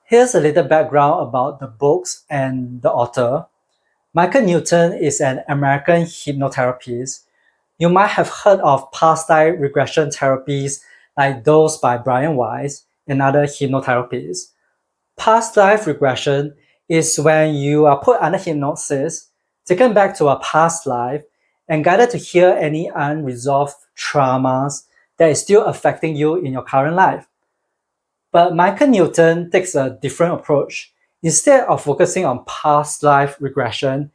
Here's a little background about the books and the author. Michael Newton is an American hypnotherapist. You might have heard of past life regression therapies like those by Brian Weiss and other hypnotherapists. Past life regression is when you are put under hypnosis, taken back to a past life, and guided to heal any unresolved traumas that is still affecting you in your current life. But Michael Newton takes a different approach. Instead of focusing on past life regression,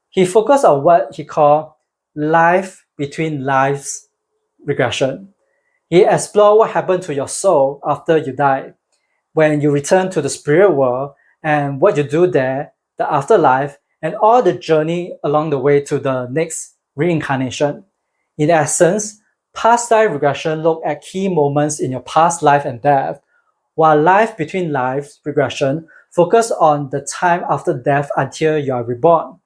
he focused on what he called life between lives regression. He explored what happened to your soul after you die, when you return to the spirit world, and what you do there, the afterlife, and all the journey along the way to the next reincarnation. In essence, past life regression look at key moments in your past life and death, while life between lives regression focus on the time after death until you are reborn.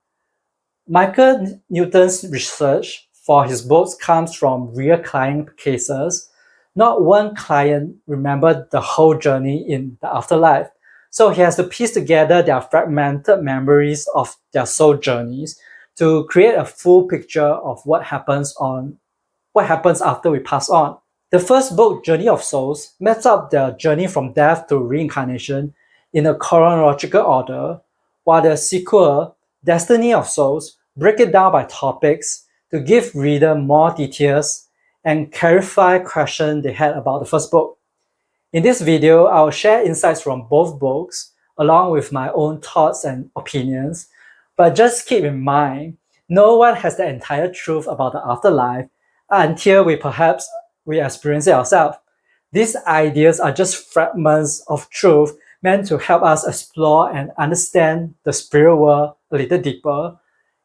Michael Newton's research for his books comes from real client cases. Not one client remembered the whole journey in the afterlife, so he has to piece together their fragmented memories of their soul journeys to create a full picture of what happens after we pass on. The first book, Journey of Souls, maps out their journey from death to reincarnation in a chronological order, while the sequel, Destiny of Souls, break it down by topics to give reader more details and clarify questions they had about the first book. In this video, I'll share insights from both books along with my own thoughts and opinions, but just keep in mind, no one has the entire truth about the afterlife until we experience it ourselves. These ideas are just fragments of truth meant to help us explore and understand the spirit world a little deeper.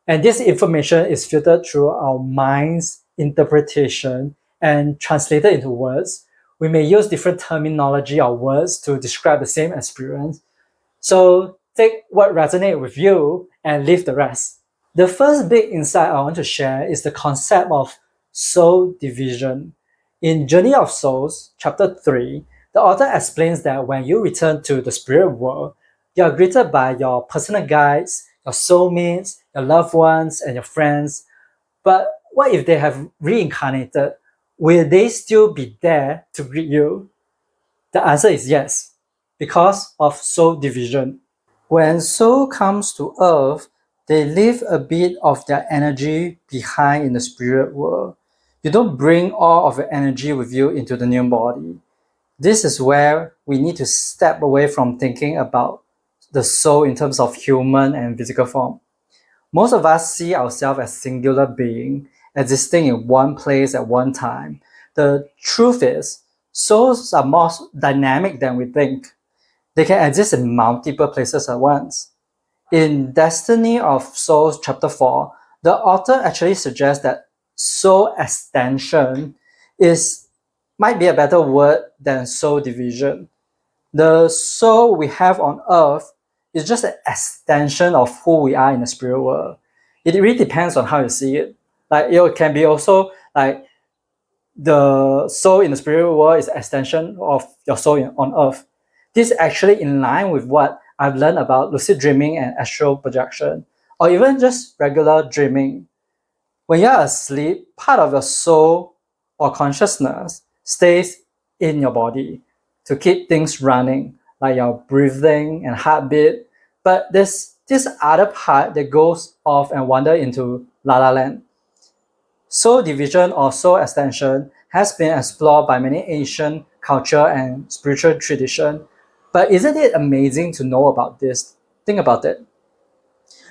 And this information is filtered through our mind's interpretation and translated into words. We may use different terminology or words to describe the same experience. So take what resonates with you and leave the rest. The first big insight I want to share is the concept of soul division. In Journey of Souls, chapter 3, the author explains that when you return to the spirit world, you are greeted by your personal guides, your soulmates, your loved ones, and your friends. But what if they have reincarnated? Will they still be there to greet you? The answer is yes, because of soul division. When soul comes to earth, they leave a bit of their energy behind in the spirit world. You don't bring all of your energy with you into the new body. This is where we need to step away from thinking about the soul in terms of human and physical form. Most of us see ourselves as singular being, existing in one place at one time. The truth is, souls are more dynamic than we think. They can exist in multiple places at once. In Destiny of Souls, chapter 4, the author actually suggests that soul extension might be a better word than soul division. The soul we have on earth is just an extension of who we are in the spirit world. It really depends on how you see it. Like it can be also like the soul in the spirit world is an extension of your soul on earth. This is actually in line with what I've learned about lucid dreaming and astral projection, or even just regular dreaming. When you're asleep, part of your soul or consciousness stays in your body to keep things running, like your breathing and heartbeat. But there's this other part that goes off and wander into La La Land. Soul division or soul extension has been explored by many ancient culture and spiritual tradition. But isn't it amazing to know about this? Think about it.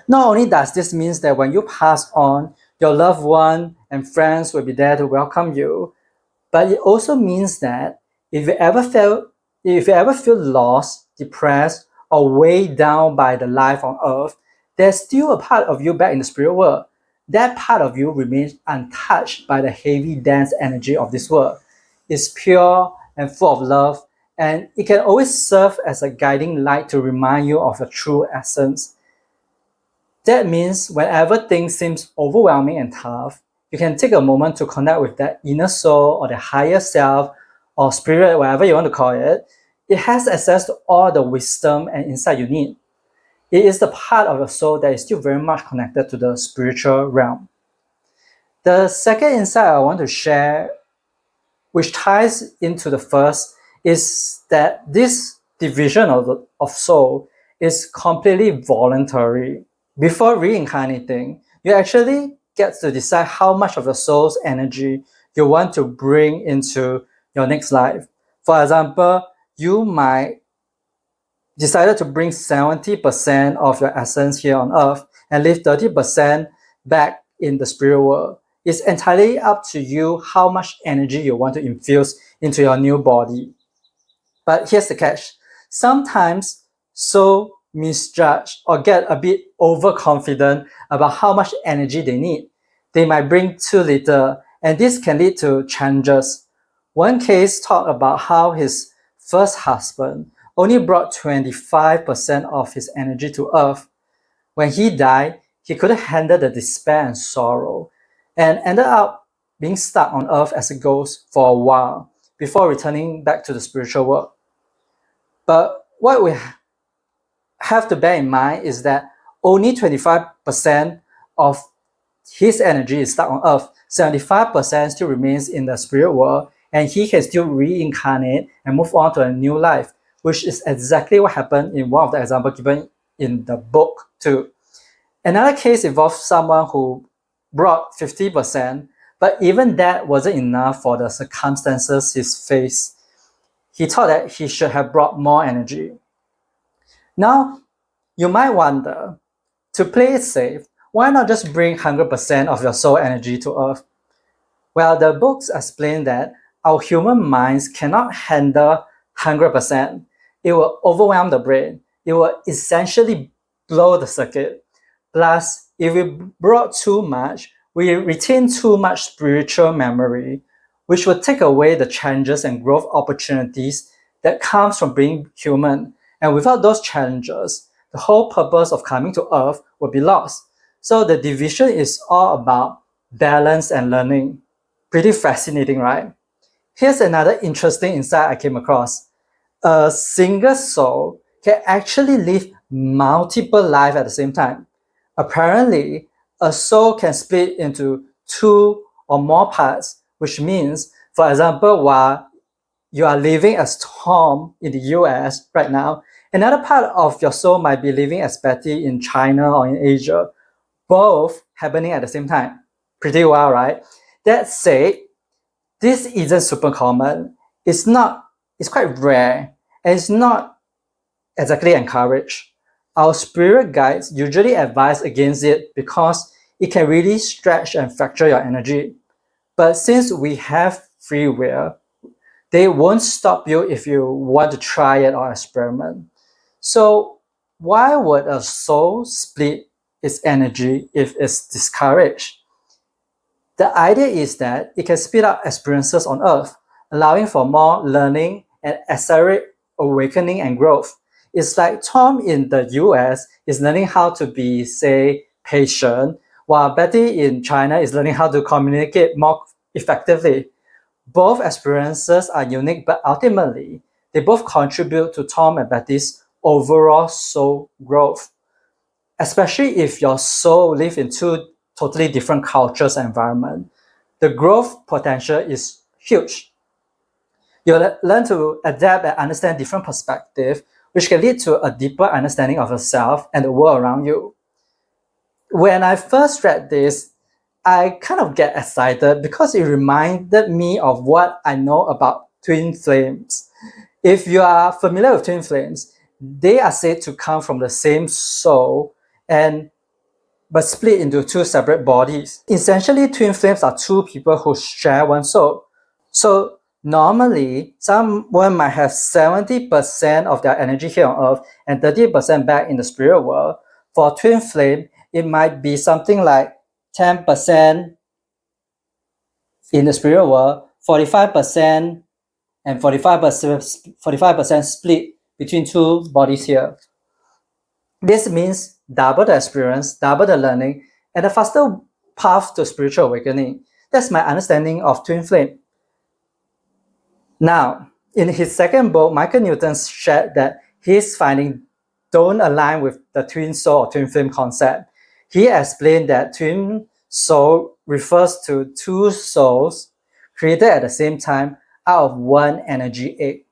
Not only does this mean that when you pass on, your loved one and friends will be there to welcome you, but it also means that if you ever feel lost, depressed, or weighed down by the life on earth, there's still a part of you back in the spirit world. That part of you remains untouched by the heavy, dense energy of this world. It's pure and full of love, and it can always serve as a guiding light to remind you of your true essence. That means whenever things seem overwhelming and tough, you can take a moment to connect with that inner soul or the higher self or spirit, whatever you want to call it. It has access to all the wisdom and insight you need. It is the part of your soul that is still very much connected to the spiritual realm. The second insight I want to share, which ties into the first, is that this division of soul is completely voluntary. Before reincarnating, you actually get to decide how much of your soul's energy you want to bring into your next life. For example, you might decided to bring 70% of your essence here on earth and leave 30% back in the spirit world. It's entirely up to you how much energy you want to infuse into your new body. But here's the catch. Sometimes soul misjudge or get a bit overconfident about how much energy they need. They might bring too little, and this can lead to challenges. One case talked about how his first husband only brought 25% of his energy to earth. When he died, he couldn't handle the despair and sorrow and ended up being stuck on earth as a ghost for a while before returning back to the spiritual world. But what we have to bear in mind is that only 25% of his energy is stuck on earth. 75% still remains in the spirit world, and he can still reincarnate and move on to a new life, which is exactly what happened in one of the examples given in the book too. Another case involves someone who brought 50%, but even that wasn't enough for the circumstances he faced. He thought that he should have brought more energy. Now, you might wonder, to play it safe, why not just bring 100% of your soul energy to earth? Well, the books explain that our human minds cannot handle 100%. It will overwhelm the brain. It will essentially blow the circuit. Plus, if we brought too much, we retain too much spiritual memory, which will take away the challenges and growth opportunities that comes from being human. And without those challenges, the whole purpose of coming to earth will be lost. So the division is all about balance and learning. Pretty fascinating, right? Here's another interesting insight I came across. A single soul can actually live multiple lives at the same time. Apparently, a soul can split into two or more parts, which means, for example, while you are living as Tom in the US right now, another part of your soul might be living as Betty in China or in Asia, both happening at the same time. Pretty wild, right? That said, this isn't super common. It's quite rare, and it's not exactly encouraged. Our spirit guides usually advise against it because it can really stretch and fracture your energy. But since we have free will, they won't stop you if you want to try it or experiment. So why would a soul split its energy if it's discouraged? The idea is that it can speed up experiences on Earth, allowing for more learning and accelerate awakening and growth. It's like Tom in the US is learning how to be, say, patient, while Betty in China is learning how to communicate more effectively. Both experiences are unique, but ultimately, they both contribute to Tom and Betty's overall soul growth. Especially if your soul lives in two totally different cultures and environment, the growth potential is huge. You'll learn to adapt and understand different perspectives, which can lead to a deeper understanding of yourself and the world around you. When I first read this, I kind of get excited because it reminded me of what I know about twin flames. If you are familiar with twin flames, they are said to come from the same soul but split into two separate bodies. Essentially, twin flames are two people who share one soul. So normally, someone might have 70% of their energy here on earth and 30% back in the spirit world. For twin flame, it might be something like 10% in the spirit world, 45% and 45% split between two bodies here. This means double the experience, double the learning, and a faster path to spiritual awakening. That's my understanding of twin flame. Now, In his second book, Michael Newton shared that his findings don't align with the twin soul or twin flame concept. He explained that twin soul refers to two souls created at the same time out of one energy egg,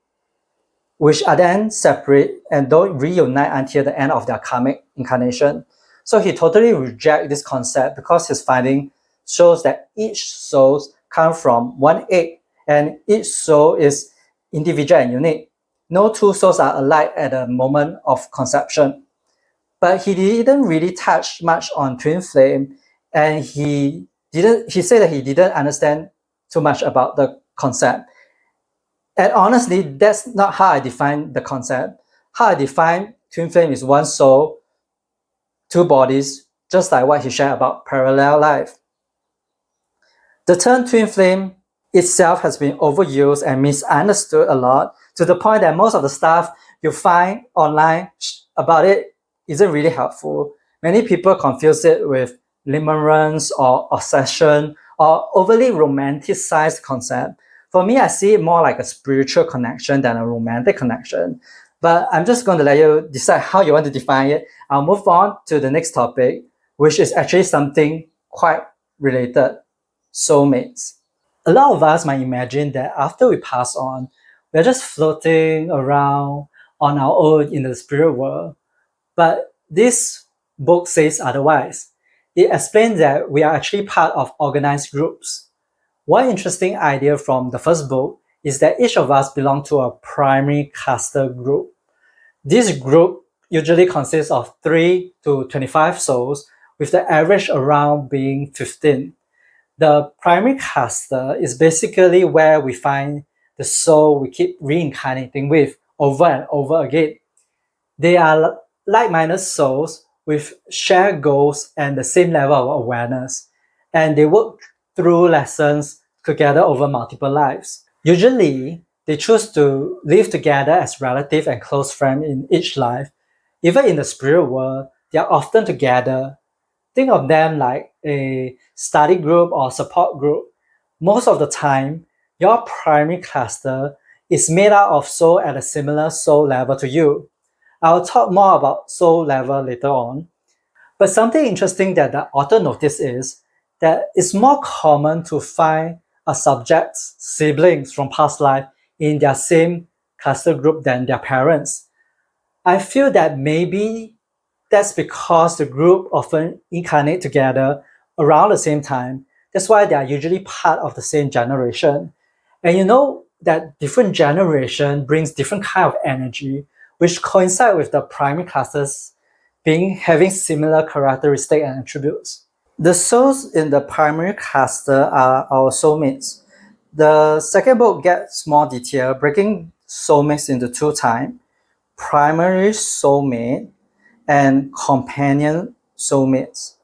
which are then separate and don't reunite until the end of their karmic incarnation. So he totally rejects this concept because his finding shows that each soul comes from one egg and each soul is individual and unique. No two souls are alike at the moment of conception. But he didn't really touch much on twin flame, and he said that he didn't understand too much about the concept. And honestly, that's not how I define the concept. How I define twin flame is one soul, two bodies, just like what he shared about parallel life. The term twin flame itself has been overused and misunderstood a lot, to the point that most of the stuff you find online about it isn't really helpful. Many people confuse it with limerence or obsession or overly romanticized concept. For me, I see it more like a spiritual connection than a romantic connection. But I'm just going to let you decide how you want to define it. I'll move on to the next topic, which is actually something quite related: soulmates. A lot of us might imagine that after we pass on, we're just floating around on our own in the spirit world. But this book says otherwise. It explains that we are actually part of organized groups. One interesting idea from the first book is that each of us belong to a primary cluster group. This group usually consists of 3 to 25 souls, with the average around being 15. The primary cluster is basically where we find the soul we keep reincarnating with over and over again. They are like-minded souls with shared goals and the same level of awareness, and they work through lessons together over multiple lives. Usually, they choose to live together as relatives and close friends in each life. Even in the spirit world, they are often together. Think of them like a study group or support group. Most of the time, your primary cluster is made up of souls at a similar soul level to you. I'll talk more about soul level later on. But something interesting that the author noticed is that it's more common to find a subject's siblings from past life in their same cluster group than their parents. I feel that maybe that's because the group often incarnate together around the same time. That's why they are usually part of the same generation. And you know that different generation brings different kind of energy, which coincide with the primary clusters having similar characteristics and attributes. The souls in the primary cluster are our soulmates. The second book gets more detailed, breaking soulmates into two types: primary soulmate and companion soulmates.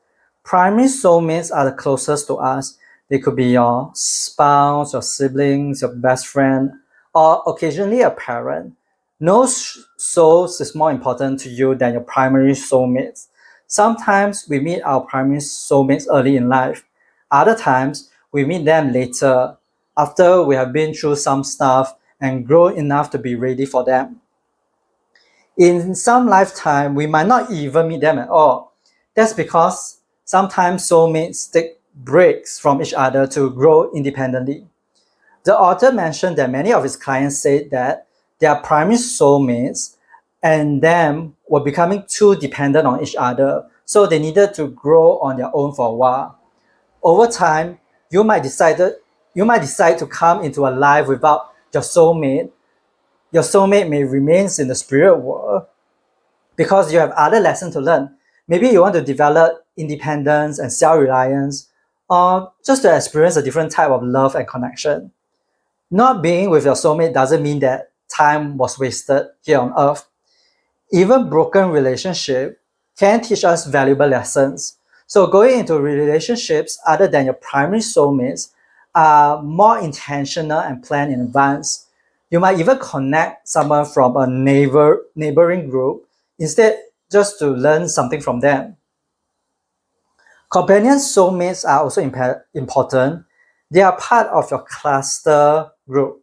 Primary soulmates are the closest to us. They could be your spouse, your siblings, your best friend, or occasionally a parent. No souls is more important to you than your primary soulmates. Sometimes we meet our primary soulmates early in life. Other times we meet them later, after we have been through some stuff and grown enough to be ready for them. In some lifetime, we might not even meet them at all. That's because sometimes soulmates take breaks from each other to grow independently. The author mentioned that many of his clients said that their primary soulmates and them were becoming too dependent on each other, so they needed to grow on their own for a while. Over time, you might decide to come into a life without your soulmate. Your soulmate may remain in the spirit world because you have other lessons to learn. Maybe you want to develop independence and self-reliance, or just to experience a different type of love and connection. Not being with your soulmate doesn't mean that time was wasted here on earth. Even broken relationships can teach us valuable lessons. So going into relationships other than your primary soulmates are more intentional and planned in advance. You might even connect someone from a neighboring group instead, just to learn something from them. Companion soulmates are also important. They are part of your cluster group.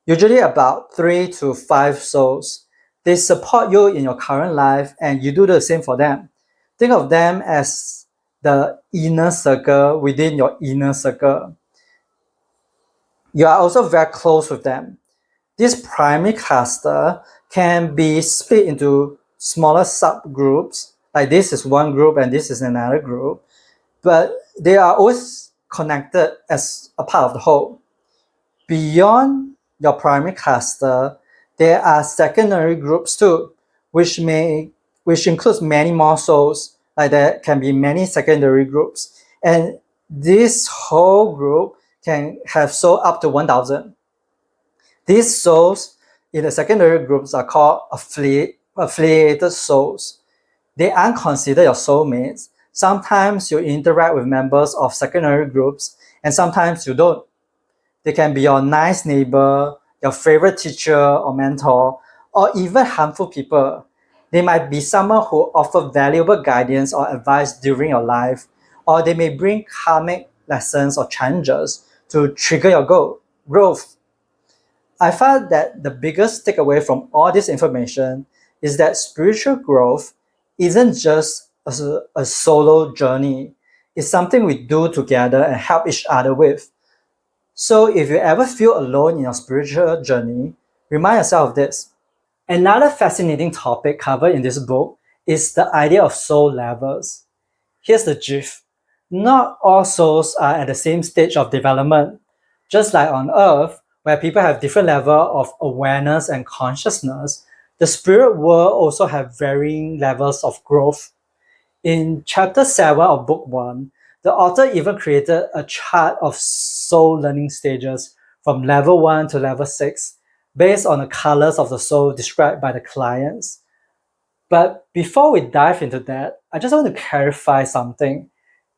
usually about 3 to 5 souls. They support you in your current life and you do the same for them. Think of them as the inner circle within your inner circle. You are also very close with them. This primary cluster can be split into smaller subgroups, like this is one group and this is another group, but they are always connected as a part of the whole. Beyond your primary cluster, there are secondary groups too, which includes many more souls. Like there can be many secondary groups, and this whole group can have soul up to 1,000. These souls in the secondary groups are called affiliated souls. They aren't considered your soulmates. Sometimes you interact with members of secondary groups, and sometimes you don't. They can be your nice neighbor, your favorite teacher or mentor, or even harmful people. They might be someone who offer valuable guidance or advice during your life, or they may bring karmic lessons or challenges to trigger your growth. I found that the biggest takeaway from all this information is that spiritual growth isn't just a solo journey. It's something we do together and help each other with. So if you ever feel alone in your spiritual journey, remind yourself of this. Another fascinating topic covered in this book is the idea of soul levels. Here's the gist. Not all souls are at the same stage of development. Just like on Earth, where people have different level of awareness and consciousness, the spirit world also have varying levels of growth. In chapter 7 of book 1, the author even created a chart of soul learning stages from level 1 to level 6 based on the colors of the soul described by the clients. But before we dive into that, I just want to clarify something.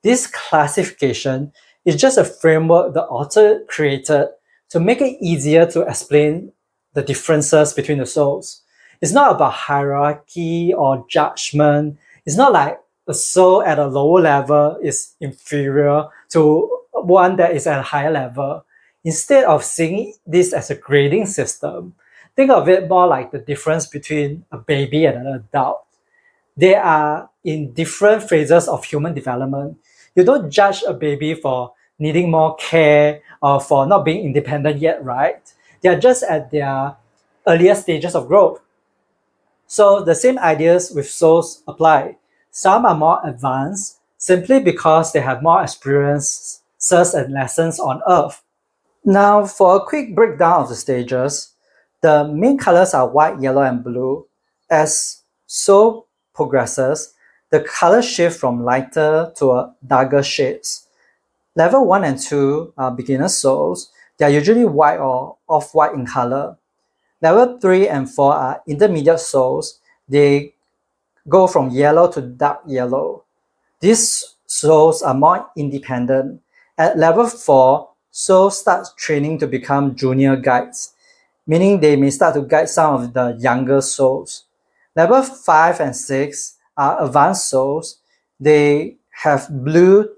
This classification is just a framework the author created to make it easier to explain the differences between the souls. It's not about hierarchy or judgment. It's not like a soul at a lower level is inferior to one that is at a higher level. Instead of seeing this as a grading system, think of it more like the difference between a baby and an adult. They are in different phases of human development. You don't judge a baby for needing more care or for not being independent yet, right? They are just at their earlier stages of growth. So the same ideas with souls apply. Some are more advanced simply because they have more experiences and lessons on Earth. Now, for a quick breakdown of the stages, the main colors are white, yellow, and blue. As soul progresses, the colors shift from lighter to a darker shades. Level 1 and 2 are beginner souls. They are usually white or off-white in color. Level 3 and 4 are intermediate souls. They go from yellow to dark yellow. These souls are more independent. At level 4, souls start training to become junior guides, meaning they may start to guide some of the younger souls. Level 5 and 6 are advanced souls. They have blue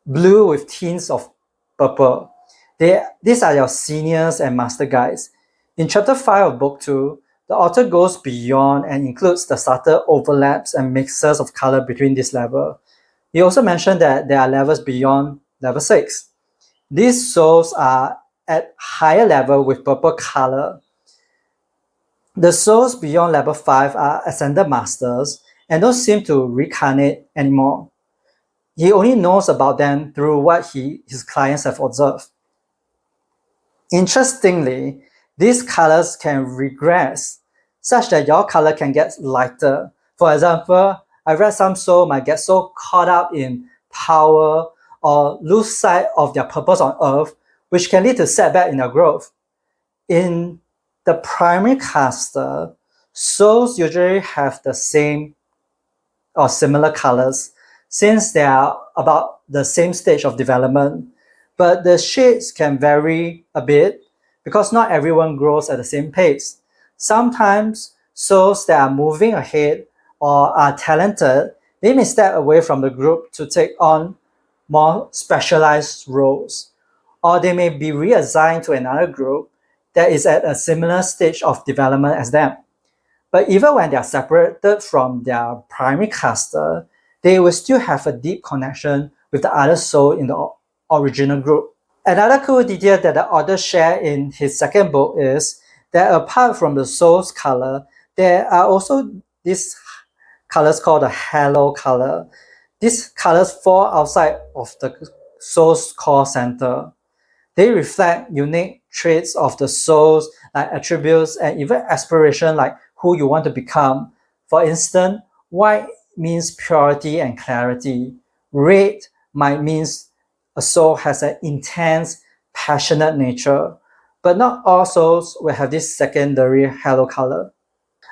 with tints of purple. These are your seniors and master guides. In chapter 5 of book 2, the author goes beyond and includes the subtle overlaps and mixes of color between this level. He also mentioned that there are levels beyond level 6. These souls are at higher level with purple color. The souls beyond level 5 are ascended masters and don't seem to reincarnate anymore. He only knows about them through what his clients have observed. Interestingly, these colors can regress, such that your color can get lighter. For example, I read some soul might get so caught up in power or lose sight of their purpose on Earth, which can lead to setback in their growth. In the primary cluster, souls usually have the same or similar colors since they are about the same stage of development, but the shades can vary a bit because not everyone grows at the same pace. Sometimes souls that are moving ahead or are talented, they may step away from the group to take on more specialized roles, or they may be reassigned to another group that is at a similar stage of development as them. But even when they are separated from their primary cluster, they will still have a deep connection with the other soul in the original group. Another cool detail that the author shared in his second book is that apart from the soul's color, there are also these colors called the halo color. These colors fall outside of the soul's core center. They reflect unique traits of the souls, like attributes and even aspiration, like who you want to become. For instance, white means purity and clarity. Red might means a soul has an intense, passionate nature. But not all souls will have this secondary halo color.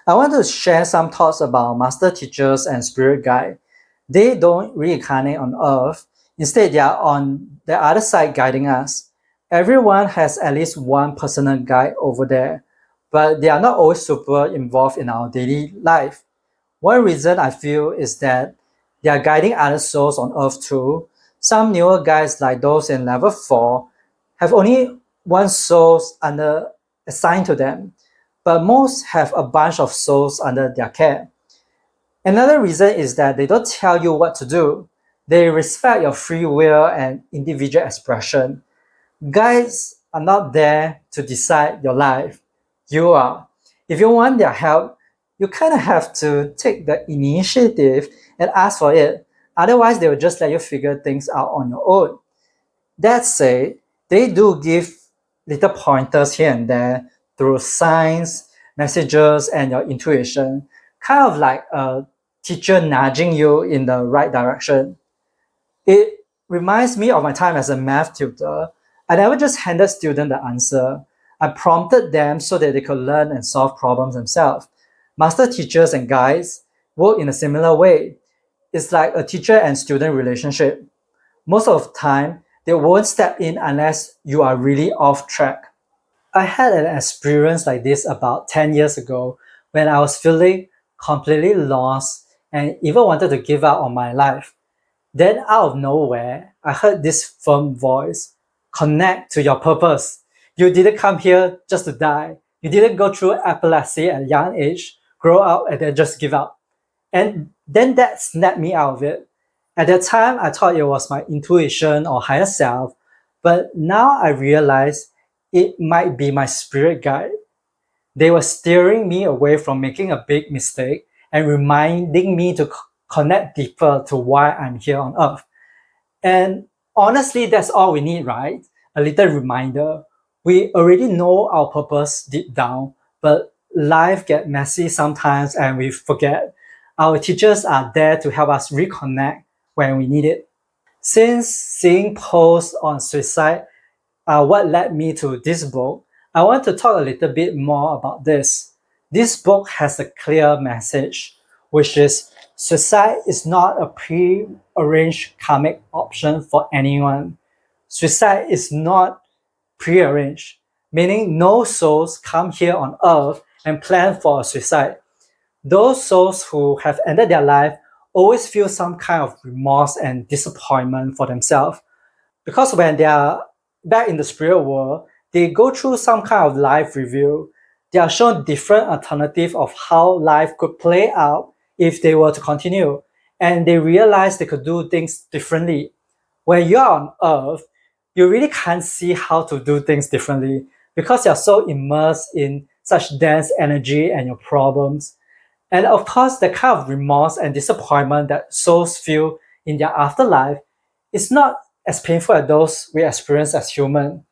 I want to share some thoughts about master teachers and spirit guide. They don't reincarnate on earth. Instead, they are on the other side guiding us. Everyone has at least one personal guide over there, but they are not always super involved in our daily life. One reason I feel is that they are guiding other souls on earth too. Some newer guides, like those in level 4, have only one soul under assigned to them, but most have a bunch of souls under their care. Another reason is that they don't tell you what to do. They respect your free will and individual expression. Guides are not there to decide your life. You are. If you want their help, you kind of have to take the initiative and ask for it. Otherwise, they will just let you figure things out on your own. That said, they do give little pointers here and there through signs, messages, and your intuition, kind of like a teacher nudging you in the right direction. It reminds me of my time as a math tutor. I never just handed students the answer. I prompted them so that they could learn and solve problems themselves. Master teachers and guides work in a similar way. It's like a teacher and student relationship. Most of the time, they won't step in unless you are really off track. I had an experience like this about 10 years ago when I was feeling completely lost and even wanted to give up on my life. Then, out of nowhere, I heard this firm voice: connect to your purpose. You didn't come here just to die. You didn't go through epilepsy at a young age, grow up, and then just give up. And then that snapped me out of it. At that time, I thought it was my intuition or higher self, but now I realize it might be my spirit guide. They were steering me away from making a big mistake and reminding me to connect deeper to why I'm here on earth. And honestly, that's all we need, right? A little reminder. We already know our purpose deep down, but life gets messy sometimes and we forget. Our teachers are there to help us reconnect when we need it. Since seeing posts on suicide are what led me to this book, I want to talk a little bit more about this. This book has a clear message, which is suicide is not a pre-arranged karmic option for anyone. Suicide is not pre-arranged, meaning no souls come here on earth and plan for a suicide. Those souls who have ended their life always feel some kind of remorse and disappointment for themselves, because when they are back in the spirit world, they go through some kind of life review. They are shown different alternatives of how life could play out if they were to continue, and they realize they could do things differently. When you're on earth, you really can't see how to do things differently because you're so immersed in such dense energy and your problems. And of course, the kind of remorse and disappointment that souls feel in their afterlife is not as painful as those we experience as human.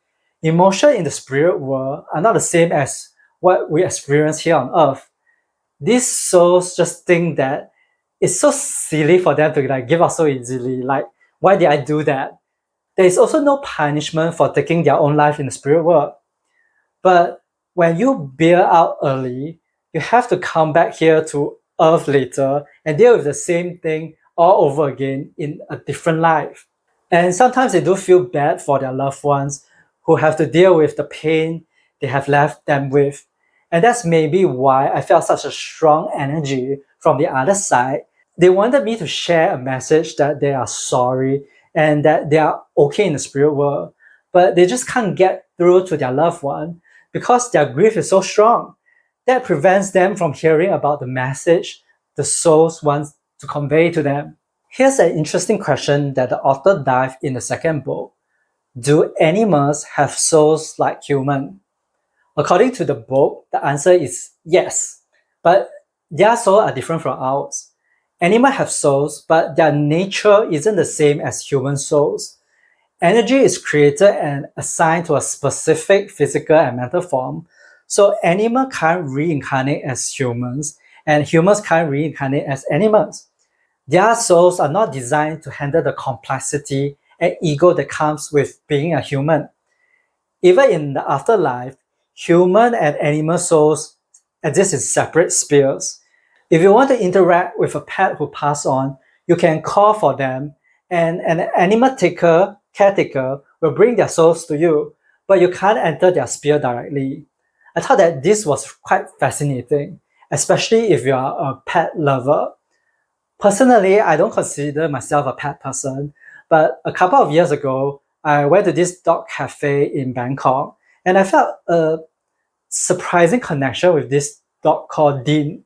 Emotions in the spirit world are not the same as what we experience here on earth. These souls just think that it's so silly for them to give up so easily. Like, why did I do that? There is also no punishment for taking their own life in the spirit world. But when you bail out early, you have to come back here to earth later and deal with the same thing all over again in a different life. And sometimes they do feel bad for their loved ones who have to deal with the pain they have left them with. And that's maybe why I felt such a strong energy from the other side. They wanted me to share a message that they are sorry and that they are okay in the spirit world, but they just can't get through to their loved one. because their grief is so strong. That prevents them from hearing about the message the souls want to convey to them. Here's an interesting question that the author dived in the second book. Do animals have souls like humans? According to the book, the answer is yes, but their souls are different from ours. Animals have souls, but their nature isn't the same as human souls. Energy is created and assigned to a specific physical and mental form, so animals can't reincarnate as humans, and humans can't reincarnate as animals. Their souls are not designed to handle the complexity and ego that comes with being a human. Even in the afterlife, human and animal souls exist in separate spheres. If you want to interact with a pet who passed on, you can call for them, and an animal caretaker will bring their souls to you, but you can't enter their sphere directly. I thought that this was quite fascinating, especially if you are a pet lover. Personally, I don't consider myself a pet person, but a couple of years ago, I went to this dog cafe in Bangkok, and I felt a surprising connection with this dog called Dean.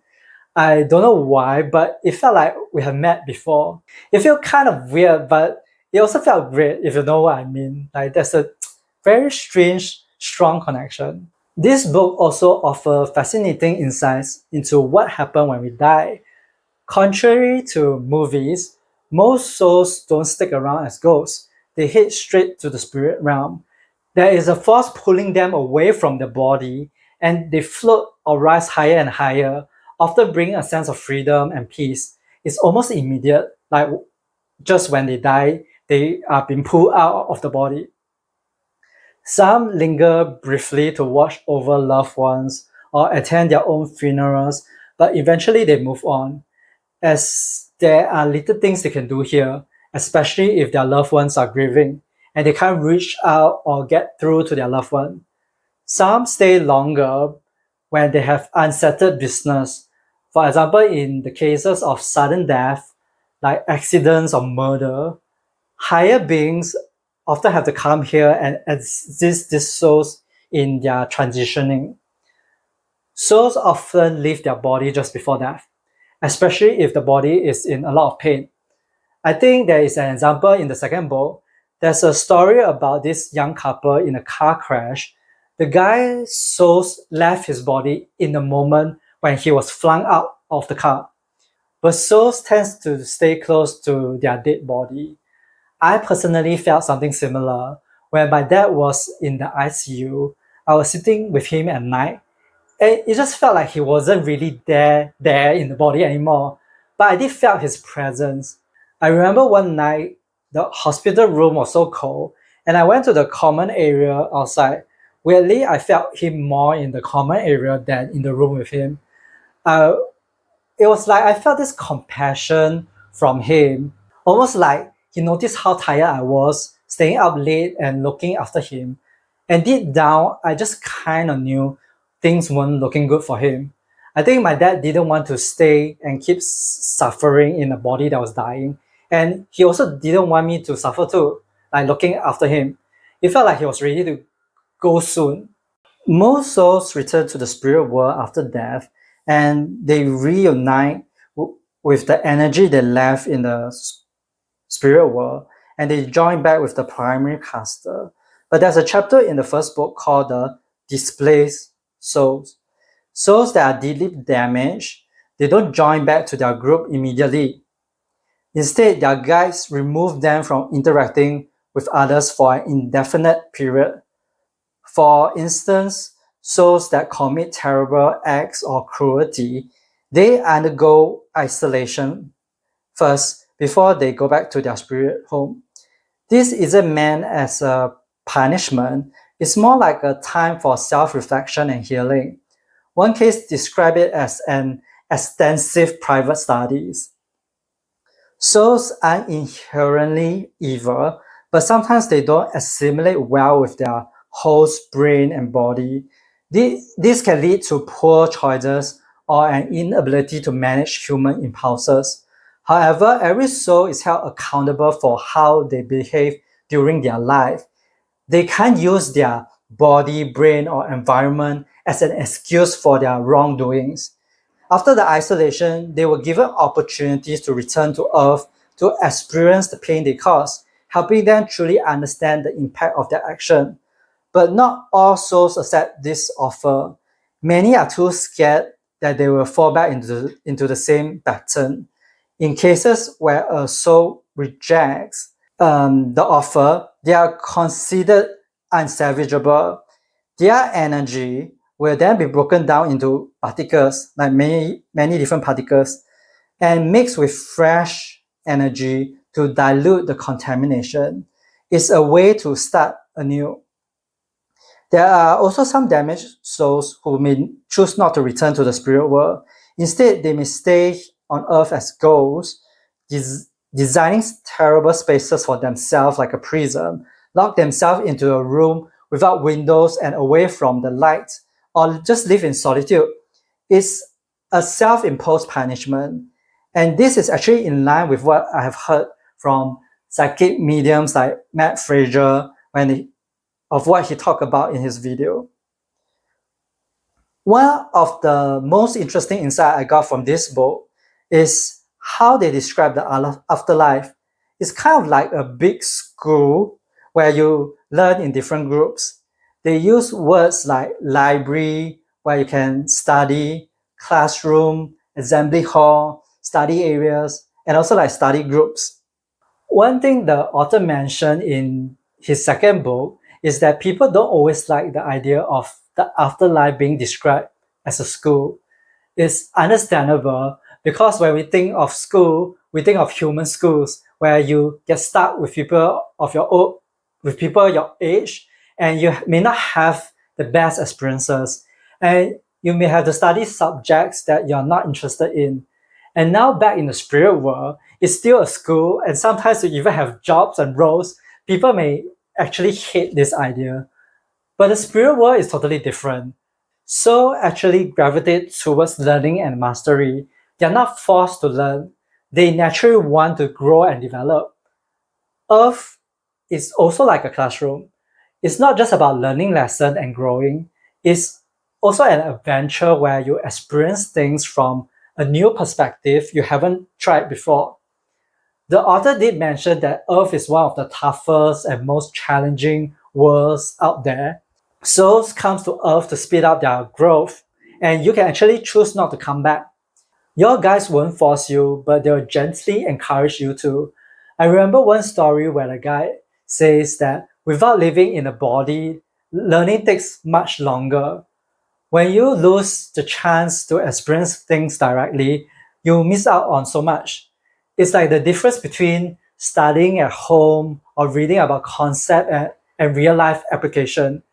I don't know why, but it felt like we had met before. It felt kind of weird, but it also felt great, if you know what I mean. Like there's a very strange, strong connection. This book also offers fascinating insights into what happens when we die. Contrary to movies, most souls don't stick around as ghosts. They head straight to the spirit realm. There is a force pulling them away from the body, and they float or rise higher and higher, often bringing a sense of freedom and peace. It's almost immediate, like just when they die, they are being pulled out of the body. Some linger briefly to watch over loved ones or attend their own funerals, but eventually they move on, as there are little things they can do here, especially if their loved ones are grieving and they can't reach out or get through to their loved one. Some stay longer when they have unsettled business. For example, in the cases of sudden death, like accidents or murder, higher beings often have to come here and assist these souls in their transitioning. Souls often leave their body just before death, especially if the body is in a lot of pain. I think there is an example in the second book. There's a story about this young couple in a car crash. The guy's soul left his body in the moment when he was flung out of the car, but souls tend to stay close to their dead body. I personally felt something similar. When my dad was in the ICU, I was sitting with him at night, and it just felt like he wasn't really there in the body anymore. But I did felt his presence. I remember one night the hospital room was so cold, and I went to the common area outside. Weirdly, I felt him more in the common area than in the room with him. Uh, it was like I felt this compassion from him, almost like he noticed how tired I was, staying up late and looking after him. And deep down, I just kind of knew things weren't looking good for him. I think my dad didn't want to stay and keep suffering in a body that was dying. And he also didn't want me to suffer too, like looking after him. It felt like he was ready to go soon. Most souls return to the spirit world after death, and they reunite with the energy they left in the spirit world, and they join back with the primary caster. But there's a chapter in the first book called the Displaced Souls. Souls that are deeply damaged, they don't join back to their group immediately. Instead, their guides remove them from interacting with others for an indefinite period. For instance, souls that commit terrible acts or cruelty, they undergo isolation first before they go back to their spirit home. This isn't meant as a punishment, it's more like a time for self-reflection and healing. One case described it as an extensive private studies. Souls are inherently evil, but sometimes they don't assimilate well with their host brain and body. This can lead to poor choices or an inability to manage human impulses. However, every soul is held accountable for how they behave during their life. They can't use their body, brain, or environment as an excuse for their wrongdoings. After the isolation, they were given opportunities to return to Earth to experience the pain they caused, helping them truly understand the impact of their action. But not all souls accept this offer. Many are too scared that they will fall back into the same pattern. In cases where a soul rejects the offer, they are considered unsalvageable. Their energy will then be broken down into particles, like many different particles, and mixed with fresh energy to dilute the contamination. It's a way to start anew. There are also some damaged souls who may choose not to return to the spirit world. Instead, they may stay on Earth as ghosts, designing terrible spaces for themselves like a prison, lock themselves into a room without windows and away from the light, or just live in solitude. It's a self-imposed punishment. And this is actually in line with what I have heard from psychic mediums like Matt Fraser of what he talked about in his video. One of the most interesting insight I got from this book is how they describe the afterlife. It's kind of like a big school where you learn in different groups. They use words like library, where you can study, classroom, assembly hall, study areas, and also like study groups. One thing the author mentioned in his second book is that people don't always like the idea of the afterlife being described as a school. It's understandable because when we think of school, we think of human schools where you get stuck with people of your own, with people your age, and you may not have the best experiences, and you may have to study subjects that you're not interested in. And now back in the spirit world, it's still a school, and sometimes you even have jobs and roles. People may actually hate this idea. But the spirit world is totally different. So actually gravitate towards learning and mastery. They're not forced to learn. They naturally want to grow and develop. Earth is also like a classroom. It's not just about learning lessons and growing. It's also an adventure where you experience things from a new perspective you haven't tried before. The author did mention that Earth is one of the toughest and most challenging worlds out there. Souls come to Earth to speed up their growth, and you can actually choose not to come back. Your guides won't force you, but they'll gently encourage you to. I remember one story where a guide says that without living in a body, learning takes much longer. When you lose the chance to experience things directly, you miss out on so much. It's like the difference between studying at home or reading about concept and real life application.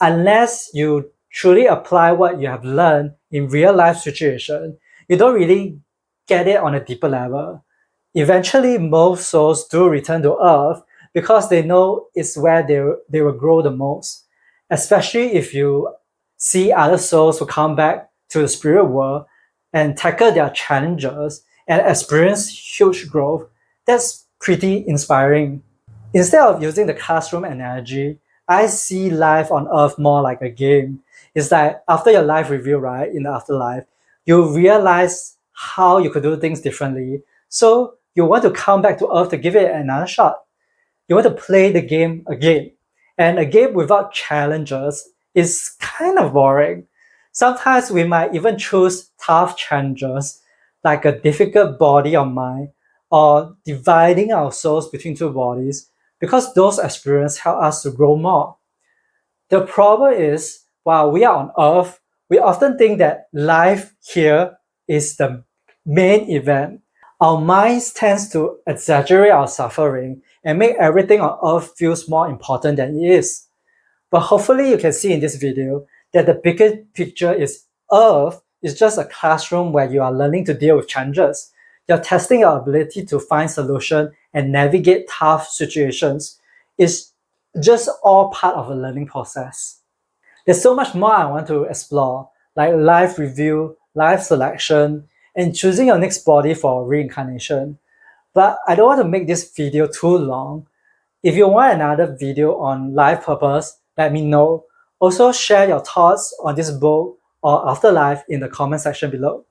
Unless you truly apply what you have learned in real life situation, you don't really get it on a deeper level. Eventually, most souls do return to Earth because they know it's where they will grow the most. Especially if you see other souls who come back to the spirit world and tackle their challenges and experience huge growth. That's pretty inspiring. Instead of using the classroom analogy, I see life on Earth more like a game. It's like after your life review, right, in the afterlife, you realize how you could do things differently. So you want to come back to Earth to give it another shot. You want to play the game again. And a game without challenges is kind of boring. Sometimes we might even choose tough challenges, like a difficult body or mind, or dividing our souls between two bodies, because those experiences help us to grow more. The problem is, while we are on Earth, we often think that life here is the main event. Our minds tend to exaggerate our suffering and make everything on Earth feels more important than it is. But hopefully you can see in this video that the bigger picture is Earth is just a classroom where you are learning to deal with challenges. You're testing your ability to find solutions and navigate tough situations. It's just all part of a learning process. There's so much more I want to explore, like life review, life selection, and choosing your next body for reincarnation. But I don't want to make this video too long. If you want another video on life purpose, let me know. Also, share your thoughts on this book or Afterlife in the comment section below.